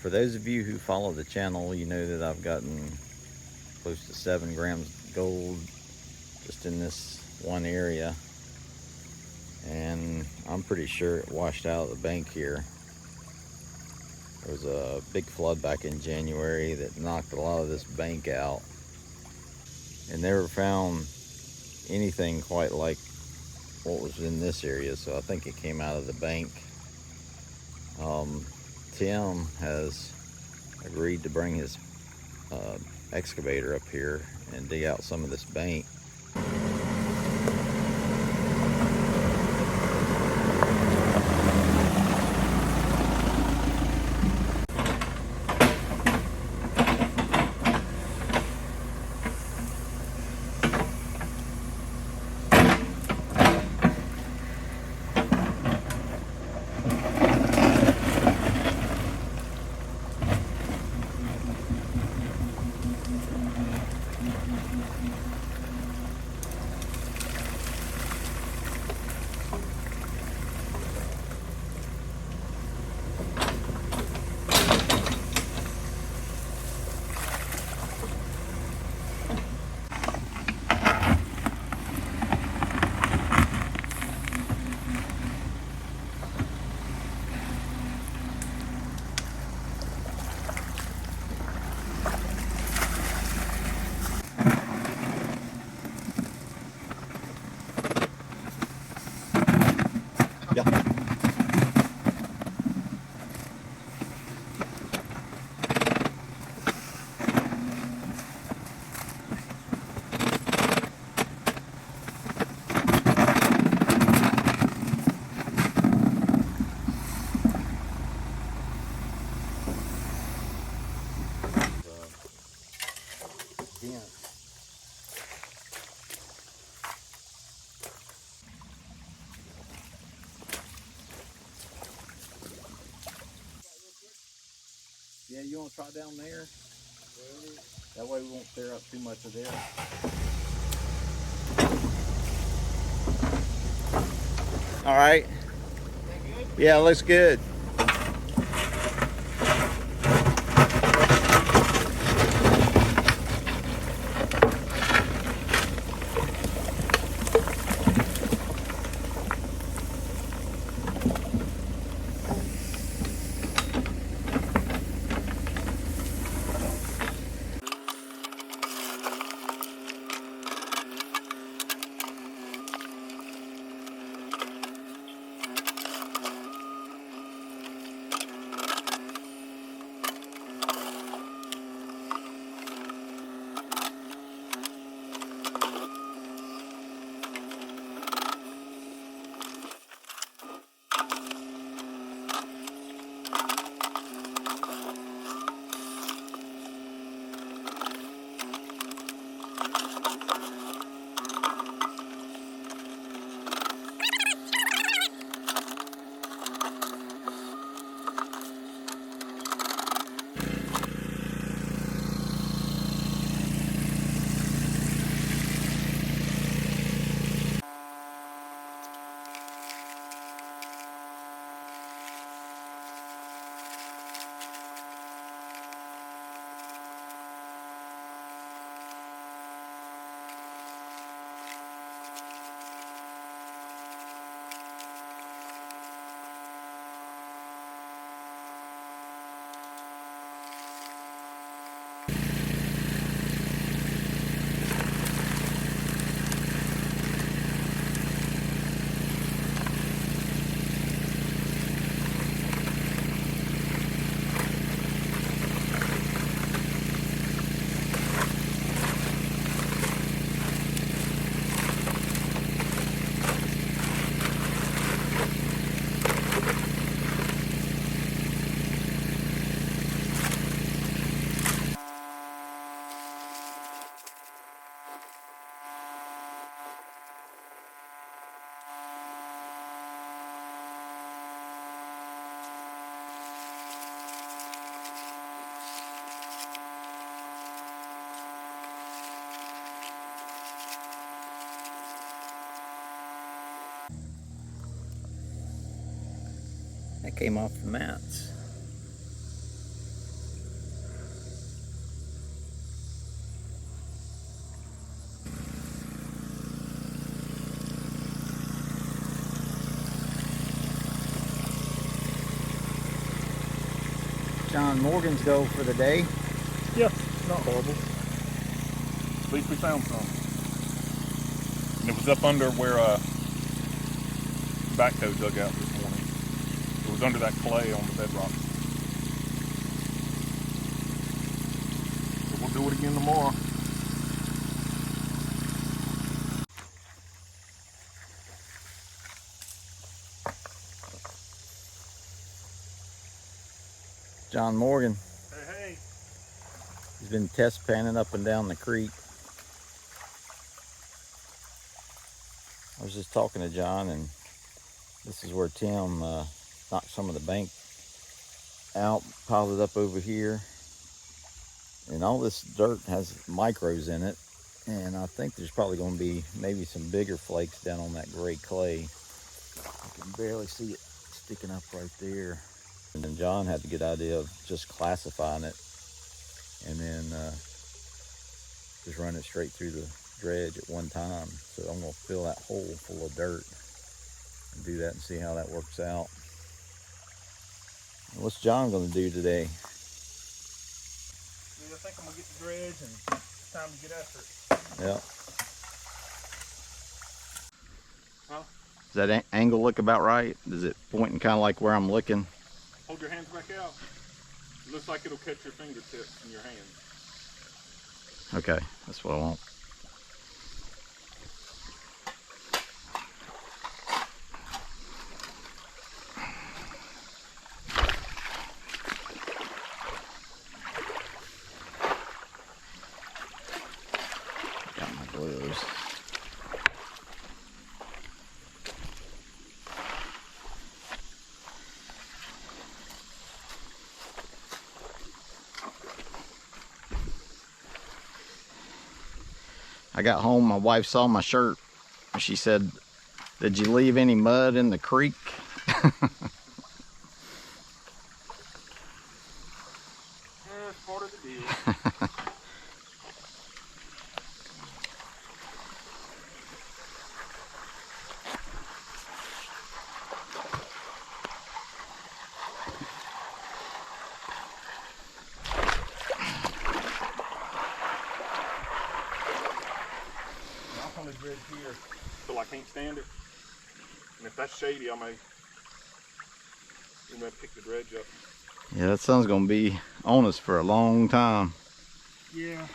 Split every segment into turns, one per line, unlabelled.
For those of you who follow the channel, you know that I've gotten close to 7 grams of gold just in this one area, and I'm pretty sure it washed out of the bank here. There was a big flood back in January that knocked a lot of this bank out, and never found anything quite like what was in this area, so I think it came out of the bank. Tim has agreed to bring his excavator up here and dig out some of this bank. Yeah. Yeah, you want to try down there? That way we won't clear up too much of this. All right. Yeah, looks good. That came off the mats. Jon Morgan's goal for the day.
Yeah, not horrible. At least we found some. And it was up under where backhoe dug out this morning. It was under that clay on the bedrock. So we'll do it again tomorrow.
Jon Morgan.
Hey.
He's been test panning up and down the creek. I was just talking to John, and this is where Tim knocked some of the bank out, piled it up over here. And all this dirt has micros in it, and I think there's probably going to be maybe some bigger flakes down on that gray clay. I can barely see it sticking up right there. And then John had the good idea of just classifying it and then just run it straight through the dredge at one time. So I'm going to fill that hole full of dirt and do that and see how that works out. What's John going to do today?
Yeah, I think I'm going to get the dredge and it's time to get after it.
Yeah.
Huh?
Does that angle look about right? Is it pointing kind of like where I'm looking?
Hold your hands back out. It looks like it'll catch your fingertips in your hands.
Okay, that's what I want. Got my gloves. I got home, my wife saw my shirt. She said, "Did you leave any mud in the creek?"
That's part of the deal. I'm on the dredge here till I can't stand it. And if that's shady, I may pick the dredge up.
Yeah, that sun's gonna be on us for a long time.
Yeah.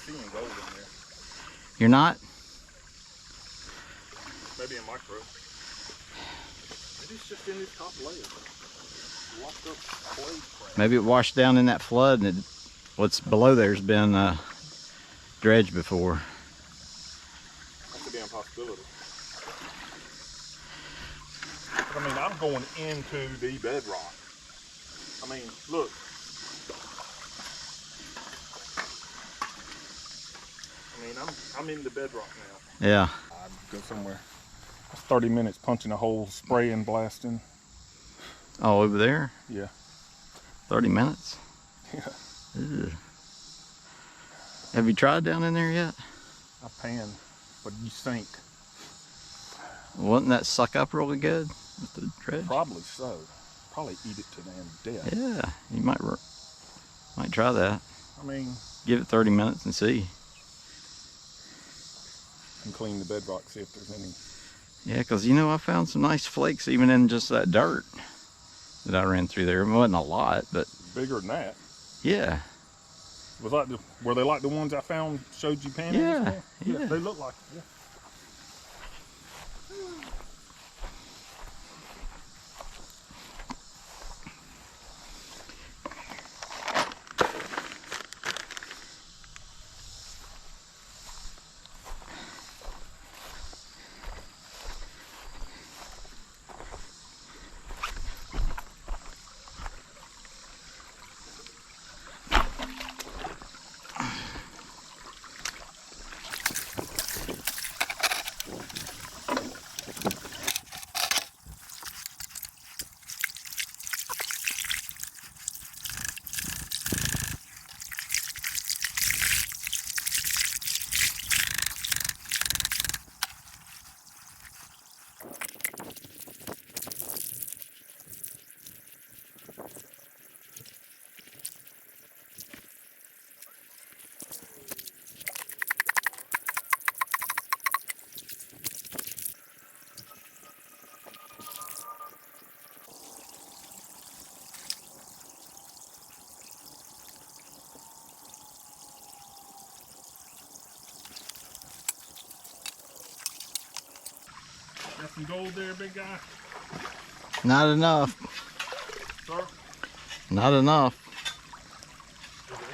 Seeing gold in there.
You're not?
Maybe a micro. Maybe it's just in this top layer. Washed up clay crap.
Maybe it washed down in that flood and what's below there's been dredged before.
That could be a possibility. But I mean, I'm going into the bedrock. I mean, look. I mean, I'm in the bedrock now.
Yeah.
I'd go somewhere. 30 minutes punching a hole, spraying, blasting.
Oh, over there?
Yeah.
30 minutes?
Yeah.
Ew. Have you tried down in there yet?
I pan, but you sink.
Wouldn't that suck up really good with the dredge?
Probably so. Probably eat it to damn death.
Yeah, you might try that.
I mean,
give it 30 minutes and see.
And clean the bedrock, see if there's any.
Yeah, because you know, I found some nice flakes even in just that dirt that I ran through there. It wasn't a lot, but
bigger than that.
Yeah.
Were they like the ones I found, showed you panning?
Yeah,
yeah. They look like it, yeah. Got some gold there, big guy?
Not enough.
Sir?
Not enough.
Is there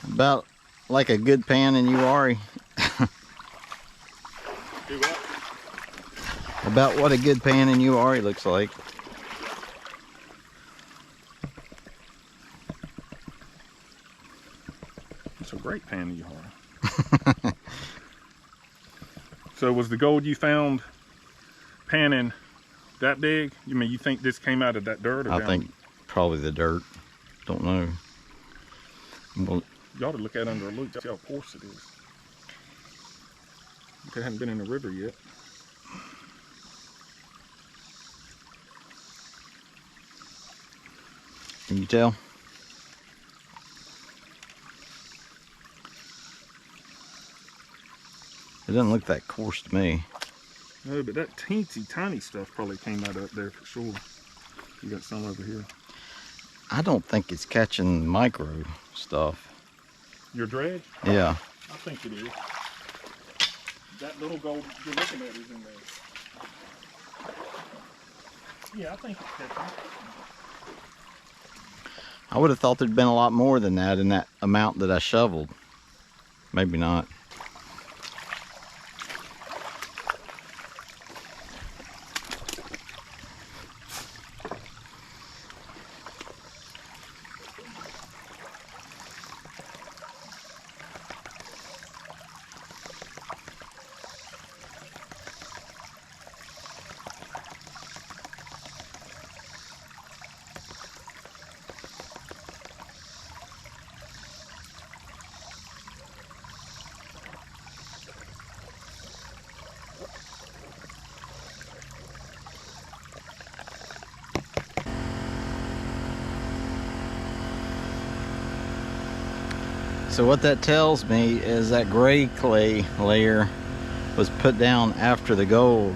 any?
About like a good pan in Uwari.
Do what?
About what a good pan in Uwari looks like.
It's a great pan you are. So was the gold you found panning that big? You mean you think this came out of that dirt? Or
I
down?
think probably the dirt. Don't know. Well,
you ought to look at it under a loop. See how coarse it is. It hadn't been in the river yet.
can you tell? It doesn't look that coarse to me.
No, but that teensy tiny stuff probably came out up there for sure. You got some over here.
I don't think it's catching micro stuff.
Your dredge?
Yeah.
I think it is. That little gold you're looking at is in there. Yeah, I think it's catching.
I would have thought there'd been a lot more than that in that amount that I shoveled. Maybe not. So what that tells me is that gray clay layer was put down after the gold.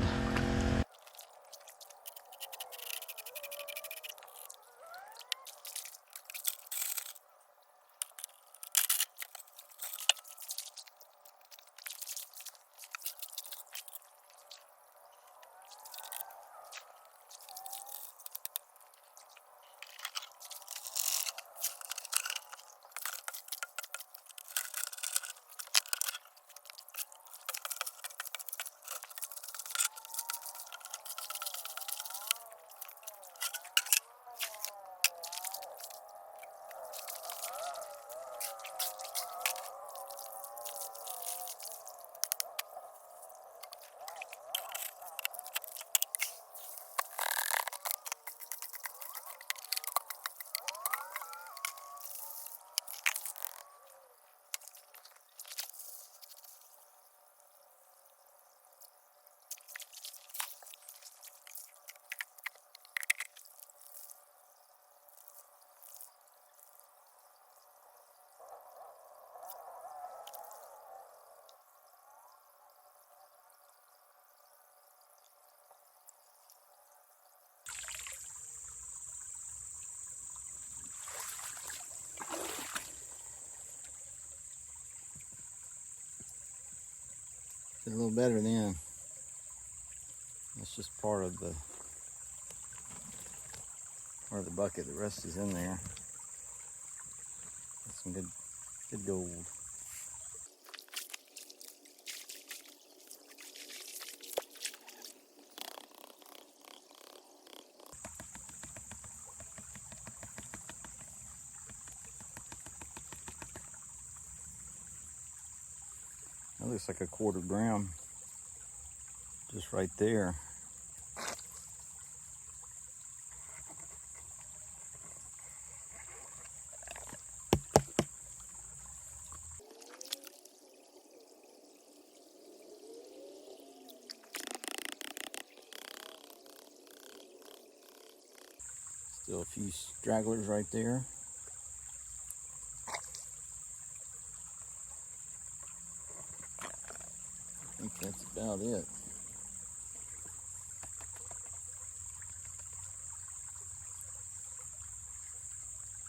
Did a little better then. That's just part of the bucket. The rest is in there. That's some good gold. That looks like a 1/4 gram, just right there. Still a few stragglers right there. I think that's about it.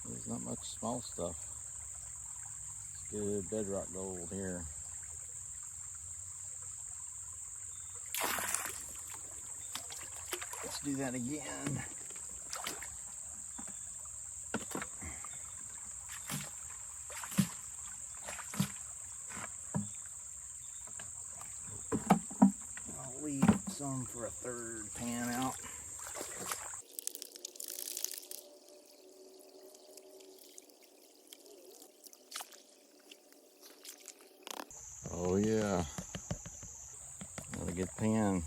There's not much small stuff. It's good bedrock gold here. Let's do that again. I'll leave some for a 3rd pan out. Oh yeah, another good pan.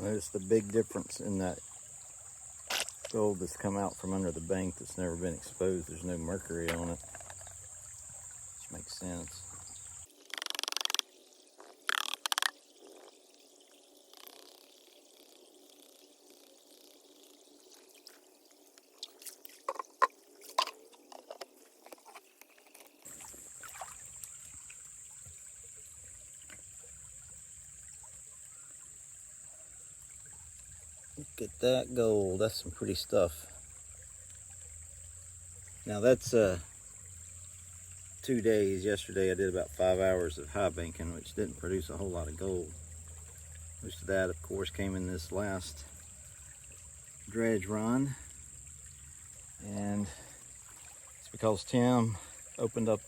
Notice the big difference in that gold that's come out from under the bank that's never been exposed. There's no mercury on it, which makes sense. Look at that gold. That's some pretty stuff. Now that's 2 days. Yesterday I did about 5 hours of high banking, which didn't produce a whole lot of gold. Most of that, of course, came in this last dredge run. And it's because Tim opened up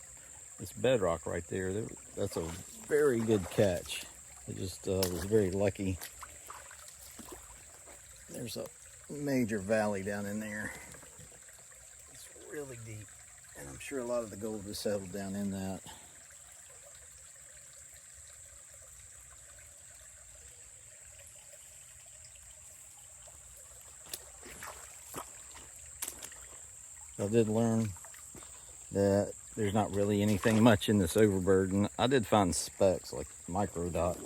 this bedrock right there. That's a very good catch. It just was very lucky. There's a major valley down in there. It's really deep, and I'm sure a lot of the gold has settled down in that. I did learn that there's not really anything much in this overburden. I did find specks like micro dots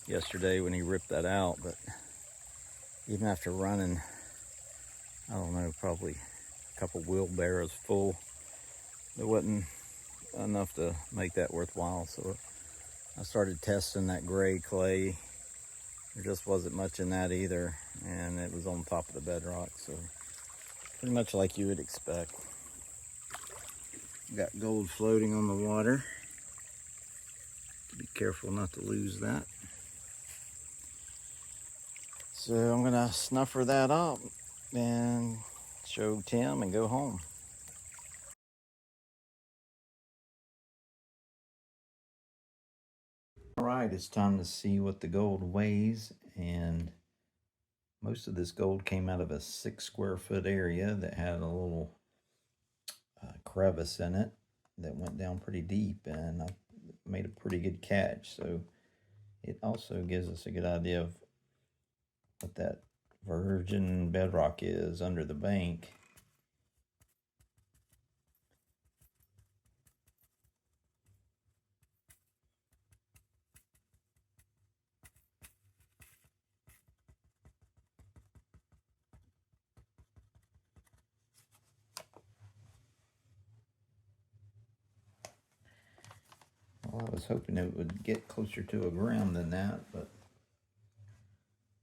yesterday when he ripped that out, but even after running, I don't know, probably a couple wheelbarrows full, there wasn't enough to make that worthwhile. So I started testing that gray clay. There just wasn't much in that either, and it was on top of the bedrock, so pretty much like you would expect. Got gold floating on the water. Be careful not to lose that. So I'm gonna snuffer that up and show Tim and go home. All right, it's time to see what the gold weighs, and most of this gold came out of a 6 square foot area that had a little crevice in it that went down pretty deep, and I made a pretty good catch. So it also gives us a good idea of what that virgin bedrock is under the bank. Well, I was hoping it would get closer to a gram than that, but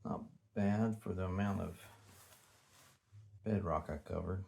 not bad for the amount of bedrock I covered.